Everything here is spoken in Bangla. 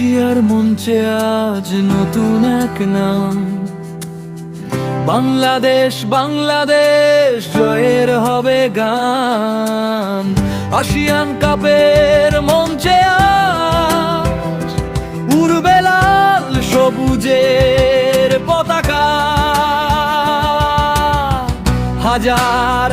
এশিয়ার মঞ্চে আজ নতুন এক নাম, বাংলাদেশ বাংলাদেশ জয়ের হবে গান। আসিয়ান কাপের মঞ্চে আজ উড়বে লাল সবুজের পতাকা। হাজার